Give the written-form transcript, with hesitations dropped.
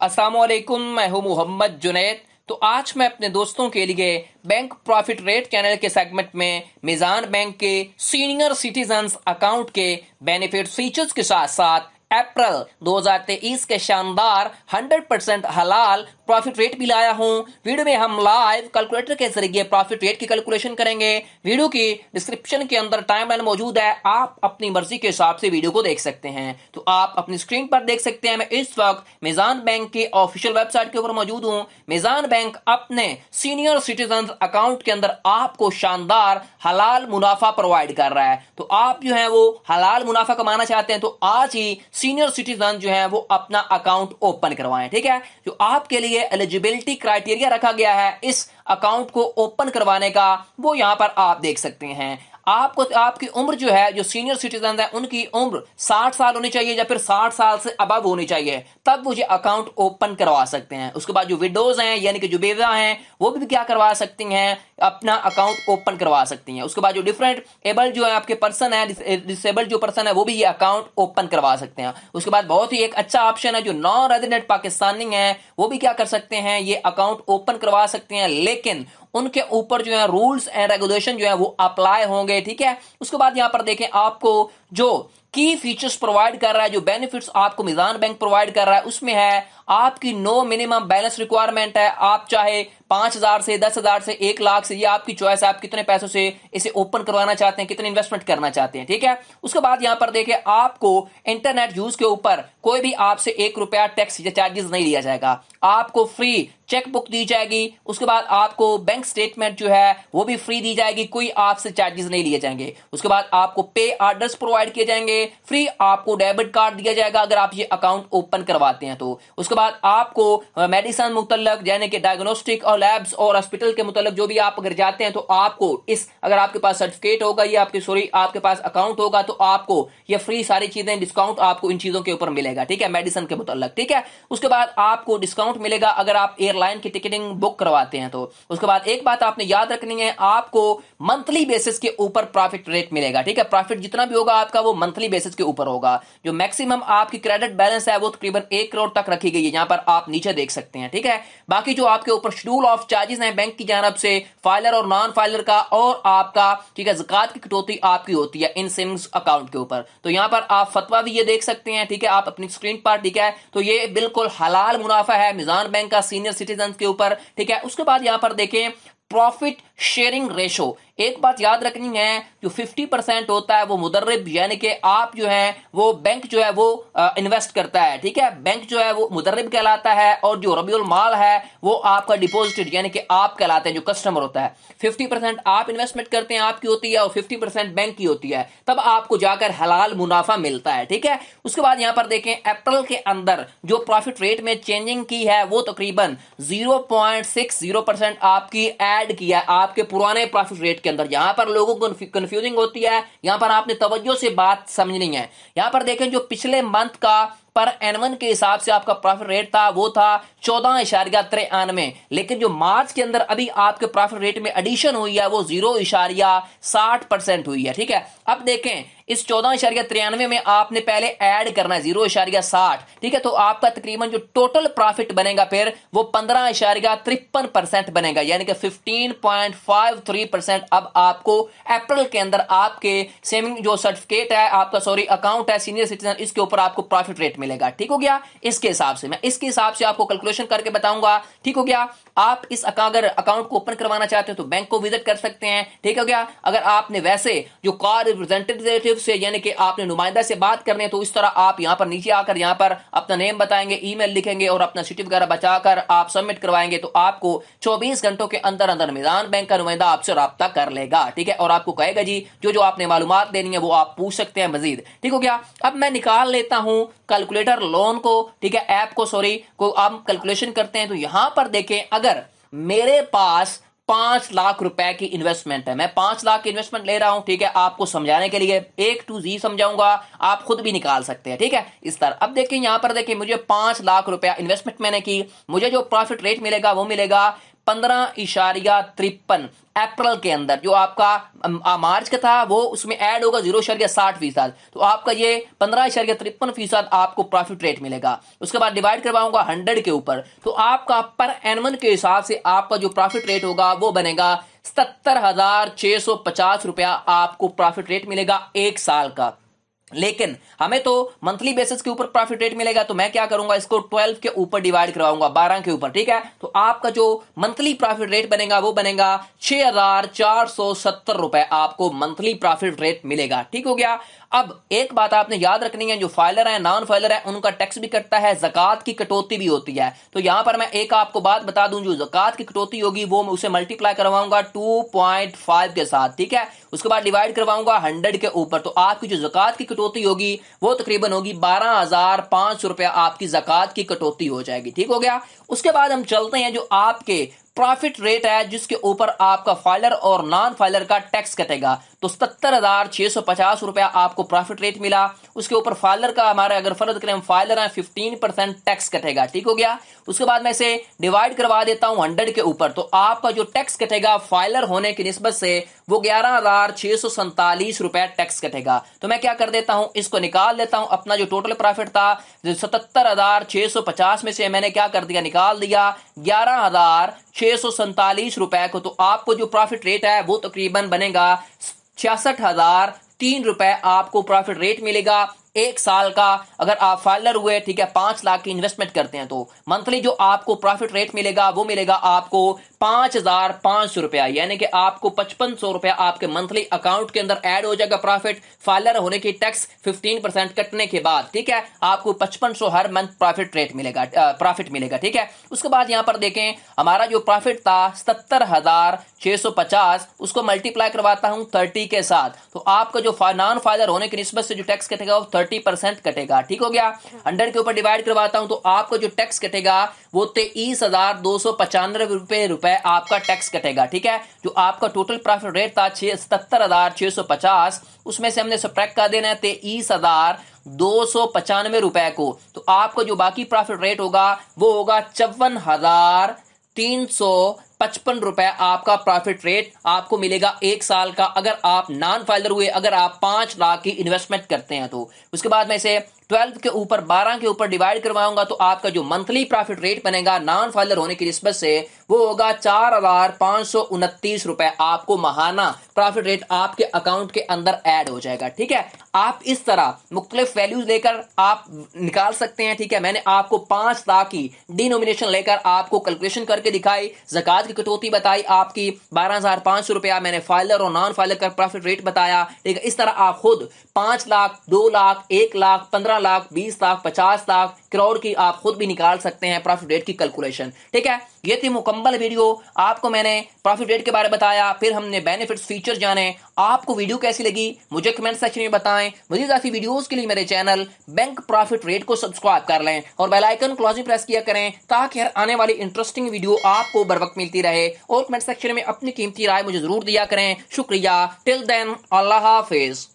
अस्सलामुअलैकुम, मैं हूं मोहम्मद जुनैद। तो आज मैं अपने दोस्तों के लिए बैंक प्रॉफिट रेट चैनल के सेगमेंट में मिजान बैंक के सीनियर सिटीजन्स अकाउंट के बेनिफिट फीचर्स के साथ साथ अप्रैल 2023 के शानदार 100% हलाल प्रॉफिट रेट भी लाया हूं। वीडियो में हम लाइव कैलकुलेटर के जरिए प्रॉफिट रेट की कैलकुलेशन करेंगे। वीडियो की डिस्क्रिप्शन के अंदर टाइमलाइन मौजूद है, आप अपनी मर्जी के हिसाब से वीडियो को देख सकते हैं। तो आप अपनी स्क्रीन पर देख सकते हैं, मैं इस वक्त मिजान बैंक के ऑफिशियल वेबसाइट के ऊपर मौजूद हूं। मिजान बैंक अपने सीनियर सिटीजन अकाउंट के अंदर आपको शानदार हलाल मुनाफा प्रोवाइड कर रहा है। तो आप जो है वो हलाल मुनाफा कमाना चाहते हैं तो आज ही सीनियर सिटीजन जो है वो अपना अकाउंट ओपन करवाएं। ठीक है, जो आपके लिए एलिजिबिलिटी क्राइटेरिया रखा गया है इस अकाउंट को ओपन करवाने का, वो यहां पर आप देख सकते हैं। आपको आपकी उम्र जो है, जो सीनियर सिटीजन है उनकी उम्र 60 साल होनी चाहिए या फिर 60 साल से अबव होनी चाहिए, तब वो ये अकाउंट ओपन करवा सकते हैं। उसके बाद जो विडोज हैं यानी कि जो बेवा हैं वो भी क्या करवा सकती हैं, अपना अकाउंट ओपन करवा सकती हैं। उसके बाद जो डिफरेंट एबल जो है आपके पर्सन है, डिसेबल जो पर्सन है वो भी ये अकाउंट ओपन करवा सकते हैं। उसके बाद बहुत ही एक अच्छा ऑप्शन है, जो नॉन रेजिडेंट पाकिस्तानी है वो भी क्या कर सकते हैं, ये अकाउंट ओपन करवा सकते हैं, लेकिन उनके ऊपर जो है रूल्स एंड रेगुलेशन जो है वो अप्लाई होंगे। ठीक है, उसके बाद यहां पर देखें आपको जो की फीचर्स प्रोवाइड कर रहा है, जो बेनिफिट्स आपको मिजान बैंक प्रोवाइड कर रहा है, उसमें है आपकी नो मिनिमम बैलेंस रिक्वायरमेंट है। आप चाहे 5,000 से 10,000 से 1 लाख से, ये आपकी चॉइस है, आप कितने पैसों से इसे ओपन करवाना चाहते हैं, कितने इन्वेस्टमेंट करना चाहते हैं। ठीक है, उसके बाद यहां पर देखिए आपको इंटरनेट यूज के ऊपर कोई भी आपसे 1 रुपया टैक्स या चार्जेस नहीं लिया जाएगा। आपको फ्री चेक बुक दी जाएगी। उसके बाद आपको बैंक स्टेटमेंट जो है वो भी फ्री दी जाएगी, कोई आपसे चार्जेस नहीं लिए जाएंगे। उसके बाद आपको पे ऑर्डर्स प्रोवाइड किए जाएंगे, फ्री आपको डेबिट कार्ड दिया जाएगा अगर आप ये अकाउंट ओपन करवाते हैं तो। उसके बाद आपको मेडिसिन मुतल्लक यानी कि डायग्नोस्टिक और लैब्स और हॉस्पिटल के मुतल्लक जो भी आप अगर जाते हैं तो आपको इस, अगर आपके पास सर्टिफिकेट होगा या आपके पास अकाउंट होगा तो आपको ये फ्री सारी चीजें, डिस्काउंट आपको इन चीजों के ऊपर मिलेगा। ठीक है, मेडिसिन के मुतल्लक। ठीक है, उसके बाद आपको डिस्काउंट मिलेगा अगर आप एयरलाइन की टिकटिंग बुक करवाते हैं तो। उसके बाद एक बात आपने याद रखनी है, आपको मंथली बेसिस के ऊपर प्रॉफिट रेट मिलेगा। ठीक है, प्रॉफिट जितना भी होगा आपका वो मंथली बेसिस के ऊपर होगा। जो मैक्सिमम आपकी क्रेडिट बैलेंस है वो तकरीबन 1 करोड़ तक रखी गई है, यहां पर आप नीचे देख सकते हैं। ठीक है, बाकी जो आपके ऊपर शेड्यूल ऑफ चार्जेस हैं बैंक की जानब से, फाइलर और नॉन फाइलर का, और आपका ठीक है ज़कात की कटौती आपकी होती है इन सेविंग्स अकाउंट के ऊपर। तो यहां पर आप फतवा भी ये देख सकते हैं। ठीक है, आप अपनी स्क्रीन पर। ठीक है, तो ये बिल्कुल हलाल मुनाफा है मिजान बैंक का सीनियर सिटीजन के ऊपर। ठीक है, उसके बाद यहां पर देखें प्रॉफिट शेयरिंग रेशो। एक बात याद रखनी है, जो 50% होता है वो मुदर्रिब यानी कि आप जो है वो बैंक जो है वो इन्वेस्ट करता है। ठीक है, बैंक जो है वो मुदर्रिब कहलाता है, और जो रबीउल माल है वो आपका डिपॉजिट यानी कि आप कहलाते हैं, जो कस्टमर होता है। 50% आप इन्वेस्टमेंट करते हैं, आपकी होती है, और 50% बैंक की होती है, तब आपको जाकर हलाल मुनाफा मिलता है। ठीक है, उसके बाद यहां पर देखें अप्रैल के अंदर जो प्रॉफिट रेट में चेंजिंग की है वो तकरीबन 0.60% आपकी ऐड किया है आपके पुराने प्रॉफिट रेट के अंदर। यहां पर लोगों को कंफ्यूजिंग होती है, यहां पर आपने तवज्जो से बात समझनी है। यहां पर देखें जो पिछले मंथ का पर एनवन के हिसाब से आपका प्रॉफिट रेट था वो था 14.93, लेकिन जो मार्च के अंदर अभी आपके प्रॉफिट रेट में एडिशन हुई है वो 0.60% हुई है। ठीक है, अब देखें इस 14.93 में आपने पहले ऐड करना है 0.60। ठीक है, तो आपका तकरीबन जो टोटल प्रॉफिट बनेगा फिर वो 15.53% बनेगा, यानी कि 15.53% अब आपको अप्रैल के अंदर आपके सेविंग जो सर्टिफिकेट है आपका, सॉरी अकाउंट है सीनियर सिटीजन, इसके ऊपर आपको प्रॉफिट रेट मिलेगा। ठीक हो गया, इसके हिसाब से मैं इसके हिसाब से आपको कैलकुलेशन करके बताऊंगा। ठीक हो गया, आप इस अगर अकाउंट को ओपन करवाना चाहते हैं तो बैंक को विजिट कर सकते हैं। ठीक हो गया, अगर आपने वैसे जो कार रिप्रेजेंटेटिव से यानी कि आपने नुमाइंदा से बात करनी है तो इस तरह आप यहां पर नीचे आकर यहां पर अपना नेम बताएंगे, ईमेल लिखेंगे और अपना सिटी वगैरह बचाकर आप सबमिट करवाएंगे तो आपको 24 घंटों के अंदर अंदर मिजान बैंक का नुमाइंदा आपसे राब्ता कर लेगा। ठीक है, और आपको कहेगा जी जो जो आपने मालूमात देनी है वो आप पूछ सकते हैं मजीद। ठीक हो गया, अब मैं निकाल लेता हूं कैलकुलेटर लोन को। ठीक है, ऐप को, सॉरी को आप कैलकुलेशन करते हैं तो यहां पर देखें अगर मेरे पास 5 लाख रुपए की इन्वेस्टमेंट है, मैं 5 लाख की इन्वेस्टमेंट ले रहा हूं। ठीक है, आपको समझाने के लिए A to Z समझाऊंगा, आप खुद भी निकाल सकते हैं। ठीक है, इस तरह अब देखिए यहां पर देखिए मुझे 5 लाख रुपया इन्वेस्टमेंट मैंने की, मुझे जो प्रॉफिट रेट मिलेगा वो मिलेगा 15.53 अप्रैल के अंदर। जो आपका मार्च का था वो उसमें ऐड होगा 0.60%, तो आपका ये 15.53% आपको प्रॉफिट रेट मिलेगा। उसके बाद डिवाइड करवाऊंगा 100 के ऊपर, तो आपका पर एनमन के हिसाब से आपका जो प्रॉफिट रेट होगा वो बनेगा 77,650 रुपया आपको प्रॉफिट रेट मिलेगा एक साल का। लेकिन हमें तो मंथली बेसिस के ऊपर प्रॉफिट रेट मिलेगा, तो मैं क्या करूंगा, इसको 12 के ऊपर डिवाइड करवाऊंगा, 12 के ऊपर, ठीक है। तो आपका जो मंथली प्रॉफिट रेट बनेगा वो बनेगा 6,470 रुपए आपको मंथली प्रॉफिट रेट मिलेगा। ठीक हो गया। अब एक बात आपने याद रखनी है, जो फाइलर है नॉन फाइलर है उनका टैक्स भी कटता है, ज़कात की कटौती भी होती है। तो यहां पर मैं एक आपको बात बता दूं, जो ज़कात की कटौती होगी वो मैं उसे मल्टीप्लाई करवाऊंगा 2.5 के साथ, ठीक है। उसके बाद डिवाइड करवाऊंगा 100 के ऊपर, तो आपकी जो ज़कात की कटौती होगी वो तकरीबन होगी 12,500 रुपया आपकी ज़कात की कटौती हो जाएगी। ठीक हो गया। उसके बाद हम चलते हैं जो आपके प्रॉफिट रेट है जिसके ऊपर आपका फाइलर और नॉन फाइलर का टैक्स कटेगा। तो 77,650 रुपया आपको प्रॉफिट रेट मिला। उसके ऊपर फाइलर का हमारे अगर फर्ज करें हम फाइलर हैं 15% टैक्स कटेगा। ठीक हो गया। उसके बाद मैं इसे डिवाइड करवा देता हूं 100 के ऊपर, तो आपका जो टैक्स कटेगा फाइलर होने की निस्बत से वो 11,647 रुपया टैक्स कटेगा। तो मैं क्या कर देता हूं, इसको निकाल लेता हूं। अपना जो टोटल प्रॉफिट था 77,650 में से मैंने क्या कर दिया, निकाल दिया 11,647 रुपए को। तो आपको जो प्रॉफिट रेट है वो तकरीबन बनेगा 66,003 रुपए आपको प्रॉफिट रेट मिलेगा एक साल का। अगर आप फाइलर हुए, ठीक है, 5 लाख की इन्वेस्टमेंट करते हैं तो मंथली जो आपको प्रॉफिट रेट मिलेगा वो मिलेगा आपको 5,500 रुपया, यानी कि आपको 5,500 रुपया आपके मंथली अकाउंट के अंदर ऐड हो जाएगा प्रॉफिट। फाइलर होने की टैक्स 15% कटने के बाद, ठीक है, आपको 5,500 हर मंथ प्रॉफिट रेट मिलेगा, प्रॉफिट मिलेगा। ठीक है। उसके बाद यहां पर देखें हमारा जो प्रॉफिट था 77,650, उसको मल्टीप्लाई करवाता हूं 30 के साथ, तो आपका जो नॉन फाइलर होने की निस्बत से जो टैक्स कटेगा वो 30% कटेगा। ठीक हो गया। 100 के ऊपर डिवाइड करवाता हूं, तो आपको जो टैक्स कटेगा वो 23,295 रुपए आपका टैक्स कटेगा। ठीक है। जो आपका टोटल प्रॉफिट रेट था 77,650, उसमें से हमने सब्ट्रैक्ट कर देना है 23,295 रुपए को, तो आपको जो बाकी प्रॉफिट रेट होगा वो होगा 54,355 रुपए आपका प्रॉफिट रेट आपको मिलेगा एक साल का, अगर आप नॉन फाइलर हुए, अगर आप 5 लाख की इन्वेस्टमेंट करते हैं तो। उसके बाद में से 12 के ऊपर 12 के ऊपर डिवाइड करवाऊंगा, तो आपका जो मंथली प्रॉफिट रेट बनेगा नॉन फाइलर होने की निस्बत से वो होगा 4,529 रुपए आपको महाना प्रॉफिट रेट आपके अकाउंट के अंदर ऐड हो जाएगा। ठीक है। आप इस तरह मुख्तलिफ वैल्यूज लेकर आप निकाल सकते हैं। ठीक है। मैंने आपको 5 लाख की डिनोमिनेशन लेकर आपको कैलकुलेशन करके दिखाई, ज़कात की कटौती बताई आपकी 12,500 रुपया, मैंने फाइलर और नॉन फाइलर का प्रॉफिट रेट बताया। ठीक है। इस तरह आप खुद 5 लाख, 2 लाख, 1 लाख, 15 लाख, 20 लाख, 50 लाख, करोड़ की आप खुद भी निकाल सकते हैं प्रॉफिट रेट की कैलकुलेशन। ठीक है। ये थी मुकम्मल वीडियो, आपको मैंने प्रॉफिट रेट के बारे में बताया, फिर हमने बेनिफिट्स फीचर जाने। आपको वीडियो कैसी लगी मुझे कमेंट सेक्शन में बताएं। मज़ीद ऐसी वीडियोस के लिए मेरे चैनल बैंक प्रॉफिट रेट को सब्सक्राइब कर लें और बेल आइकन क्लोजिंग प्रेस किया करें ताकि हर आने वाली इंटरेस्टिंग वीडियो आपको बर वक्त मिलती रहे। और कमेंट सेक्शन में अपनी कीमती राय मुझे जरूर दिया करें। शुक्रिया। टिल देन, अल्लाह हाफिज।